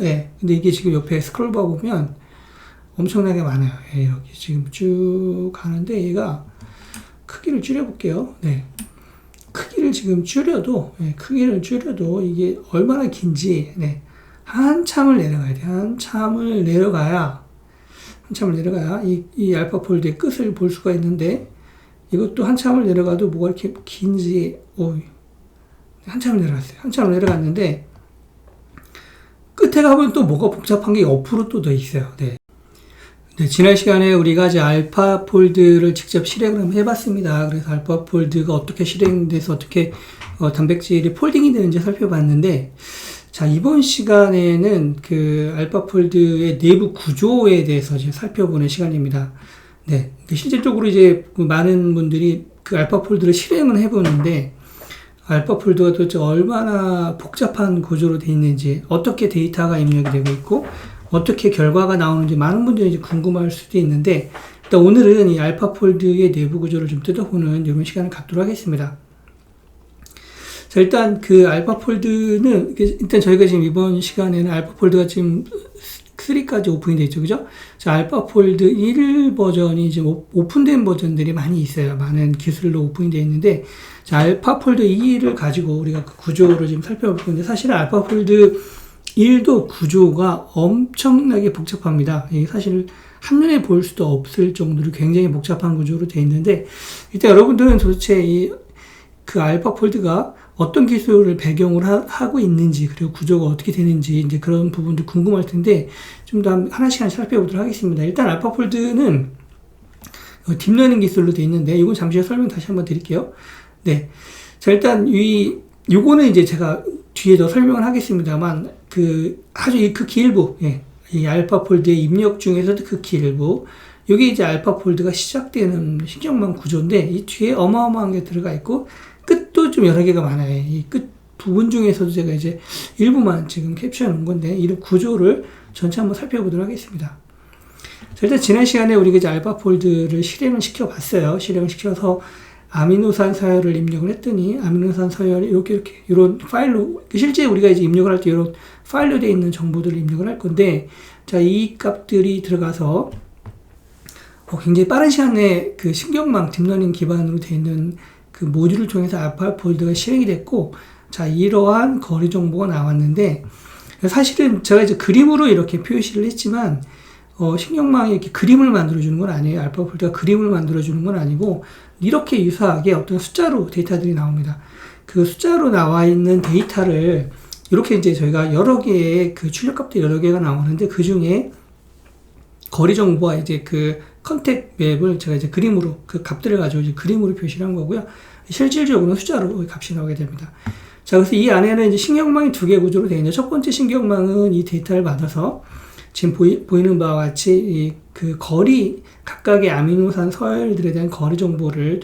예. 근데 이게 지금 옆에 스크롤바 보면 엄청나게 많아요. 예, 여기 지금 쭉 가는데 얘가 크기를 줄여볼게요. 네. 크기를 지금 줄여도, 예, 크기를 줄여도 이게 얼마나 긴지, 네. 한참을 내려가야 돼. 한참을 내려가야 이 알파 폴드의 끝을 볼 수가 있는데, 이것도 한참을 내려가도 뭐가 이렇게 긴지, 한참을 내려갔어요. 한참을 내려갔는데, 끝에 가면 또 뭐가 복잡한 게 옆으로 또 더 있어요. 네. 네, 지난 시간에 우리가 이제 알파 폴드를 직접 실행을 한번 해봤습니다. 그래서 알파 폴드가 어떻게 실행돼서 어떻게 단백질이 폴딩이 되는지 살펴봤는데, 자, 이번 시간에는 그 알파 폴드의 내부 구조에 대해서 이제 살펴보는 시간입니다. 네, 실질적으로 이제 많은 분들이 그 알파 폴드를 실행을 해보는데, 알파 폴드가 도대체 얼마나 복잡한 구조로 되어 있는지, 어떻게 데이터가 입력이 되고 있고, 어떻게 결과가 나오는지 많은 분들이 이제 궁금할 수도 있는데, 일단 오늘은 이 알파 폴드의 내부 구조를 좀 뜯어보는 이런 시간을 갖도록 하겠습니다. 자, 일단 그 알파 폴드는, 일단 저희가 지금 이번 시간에는 알파 폴드가 지금 3까지 오픈이 되어 있죠. 그죠? 자, 알파 폴드 1 버전이 지금 오픈된 버전들이 많이 있어요. 많은 기술로 오픈이 되어 있는데, 자, 알파 폴드 2를 가지고 우리가 그 구조를 지금 살펴볼 건데, 사실은 알파 폴드 1도 구조가 엄청나게 복잡합니다. 이게 사실 한눈에 볼 수도 없을 정도로 굉장히 복잡한 구조로 되어 있는데, 일단 여러분들은 도대체 그 알파 폴드가 어떤 기술을 배경으로 하고 있는지, 그리고 구조가 어떻게 되는지, 이제 그런 부분도 궁금할 텐데, 좀 더 하나씩 살펴보도록 하겠습니다. 일단 알파 폴드는 딥러닝 기술로 되어 있는데, 이건 잠시 설명 다시 한번 드릴게요. 네. 자, 일단 요거는 이제 제가 뒤에 더 설명을 하겠습니다만, 아주 극히 일부, 예, 이 알파 폴드의 입력 중에서도 극히 일부, 이게 이제 알파 폴드가 시작되는 신경망 구조인데, 이 뒤에 어마어마한 게 들어가 있고, 끝도 좀 여러 개가 많아요. 이 끝 부분 중에서도 제가 이제 일부만 지금 캡처해 놓은 건데, 이런 구조를 전체 한번 살펴보도록 하겠습니다. 자, 일단 지난 시간에 우리가 이제 알파 폴드를 실행을 시켜 봤어요. 실행을 시켜서 아미노산 서열을 입력을 했더니, 아미노산 서열이 이렇게, 이런 파일로, 실제 우리가 이제 입력을 할 때 이런 파일로 되어 있는 정보들을 입력을 할 건데, 자, 이 값들이 들어가서, 굉장히 빠른 시간에 그 신경망 딥러닝 기반으로 되어 있는 그 모듈을 통해서 알파 폴드가 실행이 됐고, 자, 이러한 거리 정보가 나왔는데, 사실은 제가 이제 그림으로 이렇게 표시를 했지만, 신경망이 이렇게 그림을 만들어주는 건 아니에요. 알파 폴드가 그림을 만들어주는 건 아니고, 이렇게 유사하게 어떤 숫자로 데이터들이 나옵니다. 그 숫자로 나와 있는 데이터를, 이렇게 이제 저희가 여러 개의 그 출력값들이 여러 개가 나오는데, 그 중에 거리 정보와 이제 그 컨택 맵을 제가 이제 그림으로, 그 값들을 가지고 이제 그림으로 표시를 한 거고요. 실질적으로는 숫자로 값이 나오게 됩니다. 자, 그래서 이 안에는 이제 신경망이 두 개 구조로 되어 있는데, 첫 번째 신경망은 이 데이터를 받아서 지금 보이는 바와 같이 그 거리, 각각의 아미노산 서열들에 대한 거리 정보를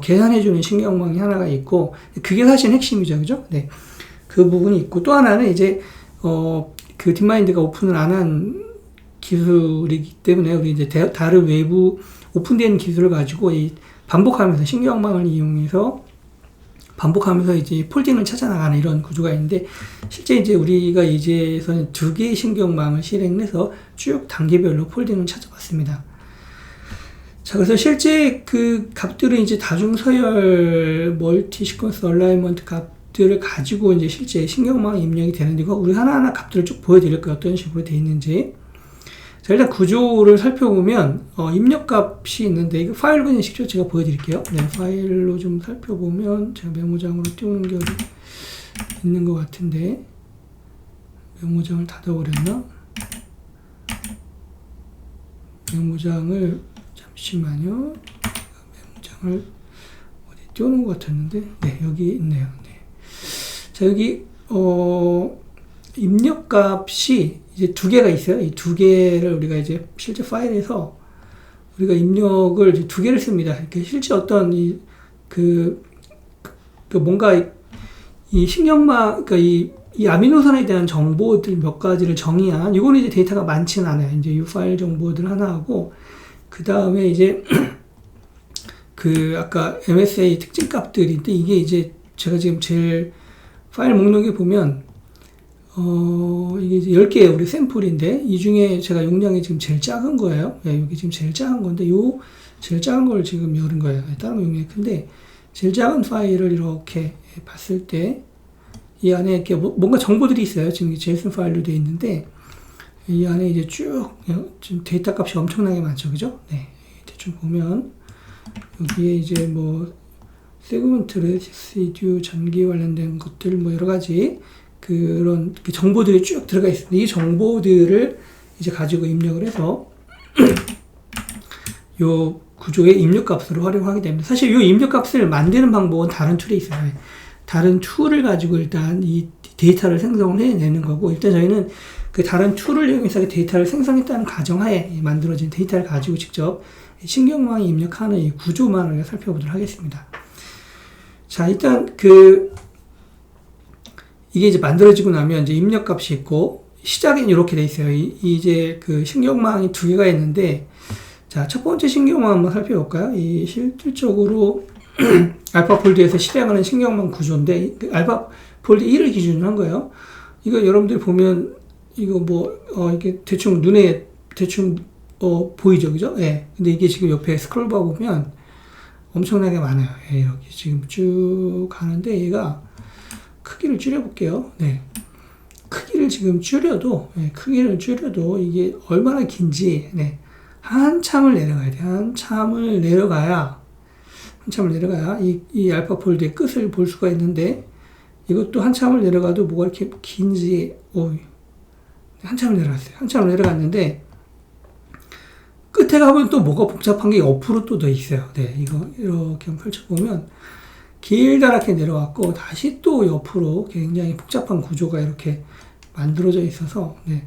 계산해주는 신경망이 하나가 있고, 그게 사실 핵심이죠. 그죠? 네. 그 부분이 있고, 또 하나는 이제, 그 딥마인드가 오픈을 안 한 기술이기 때문에, 우리 이제 다른 외부 오픈된 기술을 가지고 반복하면서 신경망을 이용해서 반복하면서 이제 폴딩을 찾아나가는 이런 구조가 있는데, 실제 이제 우리가 이제서는 두 개의 신경망을 실행해서 쭉 단계별로 폴딩을 찾아봤습니다. 자, 그래서 실제 그 값들은 이제 다중 서열 멀티 시퀀스 얼라이먼트 값들을 가지고 이제 실제 신경망 입력이 되는데, 이거 우리 하나하나 값들을 쭉 보여드릴 거예요. 어떤 식으로 되어 있는지. 자, 일단 구조를 살펴보면, 입력값이 있는데, 이거 파일로 그냥 직접 제가 보여드릴게요. 네, 파일로 좀 살펴보면, 제가 메모장으로 띄우는 게 어디 있는 것 같은데, 메모장을 닫아버렸나? 메모장을, 잠시만요. 메모장을 어디 띄우는 것 같았는데, 네, 여기 있네요. 네. 자, 여기, 입력값이 이제 두 개가 있어요. 이 두 개를 우리가 이제 실제 파일에서 우리가 입력을 이제 두 개를 씁니다. 이렇게 실제 어떤 뭔가 이 신경망, 그러니까 이 아미노산에 대한 정보들 몇 가지를 정의한, 이거는 이제 데이터가 많지는 않아요. 이제 이 파일 정보들 하나하고, 그 다음에 이제 아까 MSA 특징 값들인데, 이게 이제 제가 지금 제일 파일 목록에 보면, 이게 이제 10개의 우리 샘플인데, 이 중에 제가 용량이 지금 제일 작은 거예요. 예, 이게 지금 제일 작은 건데, 제일 작은 걸 지금 열은 거예요. 다른 거 용량이 큰데, 제일 작은 파일을 이렇게 봤을 때, 이 안에 이렇게 뭔가 정보들이 있어요. 지금 JSON 파일로 되어 있는데, 이 안에 이제 쭉, 지금 데이터 값이 엄청나게 많죠. 그죠? 네. 대충 보면, 여기에 이제 뭐, 세그먼트 레시듀 전기 관련된 것들, 뭐 여러 가지, 그런 정보들이 쭉 들어가 있습니다. 이 정보들을 이제 가지고 입력을 해서, 요 구조의 입력값으로 활용하게 됩니다. 사실 이 입력값을 만드는 방법은 다른 툴에 있어요. 다른 툴을 가지고 일단 이 데이터를 생성을 해내는 거고, 일단 저희는 그 다른 툴을 이용해서 데이터를 생성했다는 가정하에 만들어진 데이터를 가지고 직접 신경망이 입력하는 이 구조만 우리가 살펴보도록 하겠습니다. 자, 일단 이게 이제 만들어지고 나면 이제 입력값이 있고, 시작엔 이렇게 돼 있어요. 이제 그 신경망이 두 개가 있는데, 자, 첫 번째 신경망 한번 살펴볼까요? 이 실질적으로 알파폴드에서 실행하는 신경망 구조인데, 그 알파폴드 1을 기준으로 한 거예요. 이거 여러분들 보면, 이거 뭐, 이게 대충 눈에 대충, 보이죠? 그죠? 예. 근데 이게 지금 옆에 스크롤바 보면 엄청나게 많아요. 예, 이렇게 지금 쭉 가는데, 얘가 크기를 줄여볼게요. 네. 크기를 지금 줄여도, 네, 크기를 줄여도 이게 얼마나 긴지, 네. 한참을 내려가야 돼. 한참을 내려가야 이 알파폴드의 끝을 볼 수가 있는데, 이것도 한참을 내려가도 뭐가 이렇게 긴지, 한참을 내려갔어요. 한참을 내려갔는데, 끝에 가면 또 뭐가 복잡한 게 옆으로 또 더 있어요. 네. 이거 이렇게 한번 펼쳐보면, 길다랗게 내려왔고, 다시 또 옆으로 굉장히 복잡한 구조가 이렇게 만들어져 있어서, 네.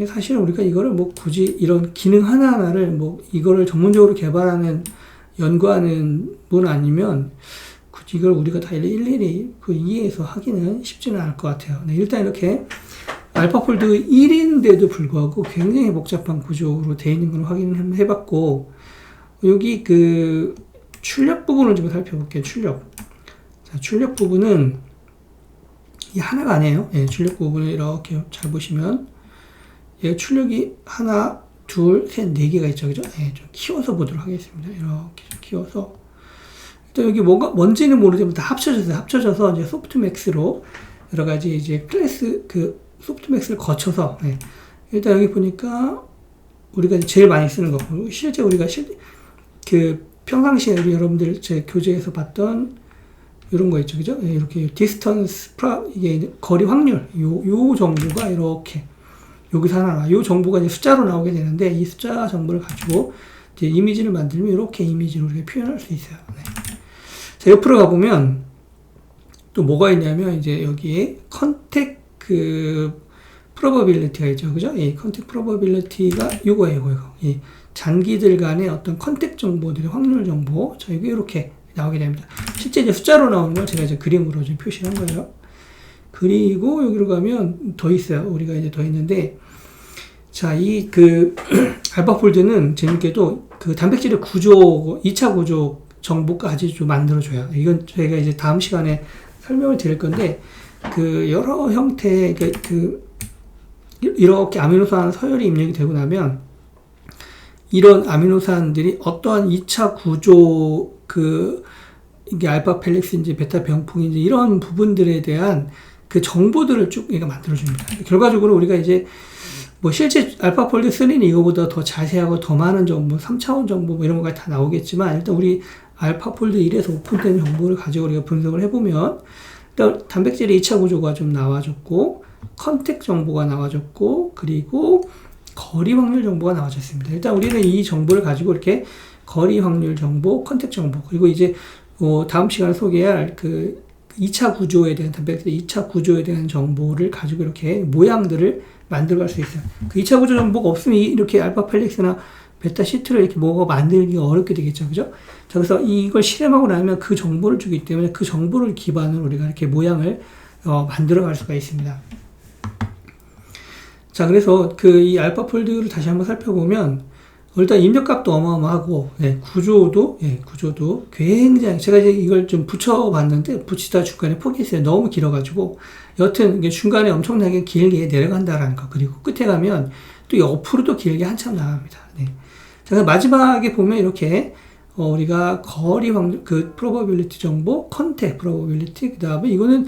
사실은 우리가 이거를 뭐 굳이 이런 기능 하나하나를 뭐 이거를 전문적으로 개발하는, 연구하는 분 아니면 굳이 이걸 우리가 다 일일이 이해해서 하기는 쉽지는 않을 것 같아요. 네. 일단 이렇게 알파폴드 1인데도 불구하고 굉장히 복잡한 구조로 되어 있는 걸 확인을 해봤고, 여기 출력 부분을 좀 살펴볼게요. 자, 출력 부분은 이 하나가 아니에요. 예, 출력 부분을 이렇게 잘 보시면, 얘 출력이 하나, 둘, 셋, 네 개가 있죠. 그죠? 예, 좀 키워서 보도록 하겠습니다. 이렇게 좀 키워서. 일단 여기 뭔지는 모르지만 다 합쳐져서 이제 소프트맥스로 여러 가지 이제 클래스, 소프트맥스를 거쳐서, 예. 일단 여기 보니까 우리가 제일 많이 쓰는 거고, 실제 우리가 평상시에 여러분들 제 교재에서 봤던 이런 거 있죠. 그죠? 예, 이렇게 디스턴스 이게 거리 확률, 요 정보가 이렇게 여기서 하나 나와. 요 정보가 이제 숫자로 나오게 되는데, 이 숫자 정보를 가지고 이제 이미지를 만들면 이렇게 이미지로 우리가 표현할 수 있어요. 네. 자, 옆으로 가보면 또 뭐가 있냐면, 이제 여기에 컨택 프로버빌리티가 있죠. 그죠? 이 컨택 프로버빌리티가 요거예요. 이 장기들 간의 어떤 컨택 정보들의 확률 정보. 자, 이게 이렇게 나오게 됩니다. 실제 이제 숫자로 나오는 걸 제가 이제 그림으로 좀 표시한 거예요. 그리고 여기로 가면 더 있어요. 우리가 이제 더 있는데, 자, 알파폴드는 재밌게도 단백질의 구조, 2차 구조 정보까지 좀 만들어줘요. 이건 저희가 이제 다음 시간에 설명을 드릴 건데, 여러 형태의 이렇게 아미노산 서열이 입력이 되고 나면, 이런 아미노산들이 어떠한 2차 구조, 이게 알파 펠릭스인지 베타 병풍인지 이런 부분들에 대한 정보들을 쭉 얘가 만들어줍니다. 결과적으로 우리가 이제 뭐 실제 알파폴드 3는 이거보다 더 자세하고 더 많은 정보, 3차원 정보 뭐 이런 거가 다 나오겠지만, 일단 우리 알파폴드 1에서 오픈된 정보를 가지고 우리가 분석을 해보면, 일단 단백질의 2차 구조가 좀 나와줬고, 컨택 정보가 나와줬고, 그리고 거리 확률 정보가 나와줬습니다. 일단 우리는 이 정보를 가지고 이렇게 거리 확률 정보, 컨택 정보, 그리고 이제 다음 시간에 소개할 2차 구조에 대한, 단백질 2차 구조에 대한 정보를 가지고 이렇게 모양들을 만들어갈 수 있어요. 2차 구조 정보가 없으면 이렇게 알파 펠릭스나 베타 시트를 이렇게 만들기가 어렵게 되겠죠. 그죠? 자, 그래서 이걸 실험하고 나면 그 정보를 주기 때문에 그 정보를 기반으로 우리가 이렇게 모양을 만들어갈 수가 있습니다. 자, 그래서 이 알파폴드를 다시 한번 살펴보면, 일단 입력값도 어마어마하고, 구조도 굉장히, 제가 이제 이걸 좀 붙여봤는데, 붙이다 중간에 포기했어요. 너무 길어가지고. 여튼, 이게 중간에 엄청나게 길게 내려간다라는 거. 그리고 끝에 가면 또 옆으로도 길게 한참 나갑니다. 네. 자, 마지막에 보면 이렇게, 우리가 거리 확률, probability 정보, contact probability, 그 다음에 이거는,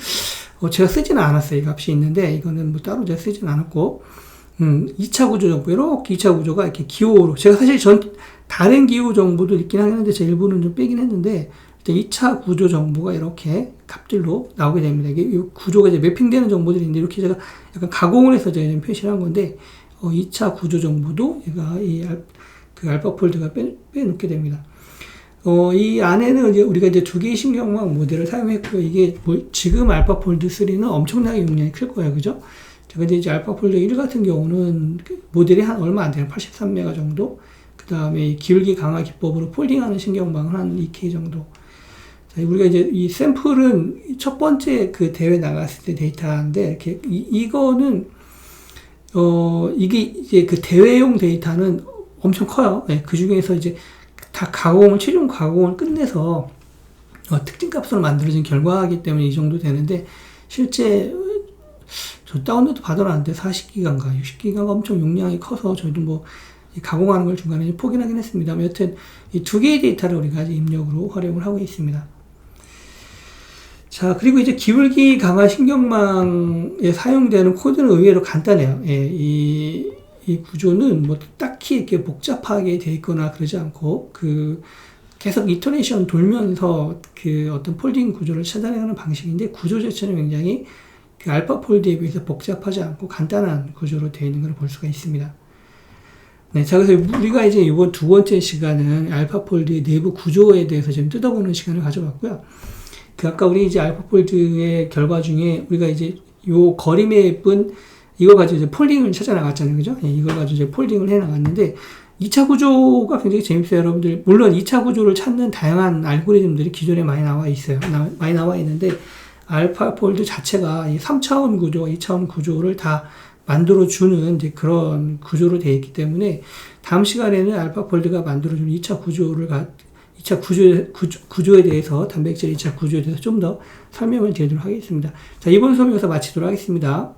제가 쓰지는 않았어요. 이 값이 있는데, 이거는 뭐 따로 제가 쓰지는 않았고, 2차 구조 정보, 이렇게 2차 구조가 이렇게 기호로, 제가 사실 다른 기호 정보도 있긴 하는데, 제 일부는 좀 빼긴 했는데, 일단 2차 구조 정보가 이렇게 값들로 나오게 됩니다. 이게 이 구조가 이제 매핑되는 정보들이 있는데, 이렇게 제가 약간 가공을 해서 제가 표시를 한 건데, 2차 구조 정보도 얘가 그 알파 폴드가 빼놓게 됩니다. 이 안에는 이제 우리가 이제 두 개의 신경망 모델을 사용했고요. 이게 지금 알파폴드 3는 엄청나게 용량이 클 거예요. 그죠? 근데 이제 알파폴드 1 같은 경우는 모델이 한 얼마 안 되는 83메가 정도. 그 다음에 기울기 강화 기법으로 폴딩하는 신경망은 한 2K 정도. 자, 우리가 이제 이 샘플은 첫 번째 그 대회 나갔을 때 데이터인데, 이렇게, 이거는, 이게 이제 그 대회용 데이터는 엄청 커요. 네, 그 중에서 이제 다 최종 가공을 끝내서, 특징 값으로 만들어진 결과이기 때문에 이 정도 되는데, 실제, 저 다운로드 받아놨는데 40기가인가 60기가가 엄청 용량이 커서 저희도 뭐 가공하는 걸 중간에 포기는 하긴 했습니다. 여튼 이 두 개의 데이터를 우리가 입력으로 활용을 하고 있습니다. 자, 그리고 이제 기울기 강화 신경망에 사용되는 코드는 의외로 간단해요. 예, 이 구조는 뭐 딱히 이렇게 복잡하게 돼 있거나 그러지 않고 계속 이터레이션 돌면서 어떤 폴딩 구조를 찾아내는 방식인데 구조 자체는 굉장히 알파 폴드에 비해서 복잡하지 않고 간단한 구조로 되어 있는 걸 볼 수가 있습니다. 네, 자, 그래서 우리가 이제 이번 두 번째 시간은 알파 폴드의 내부 구조에 대해서 좀 뜯어보는 시간을 가져봤고요. 아까 우리 이제 알파 폴드의 결과 중에 우리가 이제 요 거리맵은 이거 가지고 이제 폴딩을 찾아 나갔잖아요. 그죠? 네, 이걸 가지고 이제 폴딩을 해 나갔는데 2차 구조가 굉장히 재밌어요. 여러분들, 물론 2차 구조를 찾는 다양한 알고리즘들이 기존에 많이 나와 있어요. 많이 나와 있는데, 알파폴드 자체가 이 3차원 구조와 2차원 구조를 다 만들어주는 이제 그런 구조로 되어 있기 때문에 다음 시간에는 알파폴드가 만들어주는 2차 구조에 대해서 단백질 2차 구조에 대해서 좀 더 설명을 드리도록 하겠습니다. 자, 이번 수업 여기서 마치도록 하겠습니다.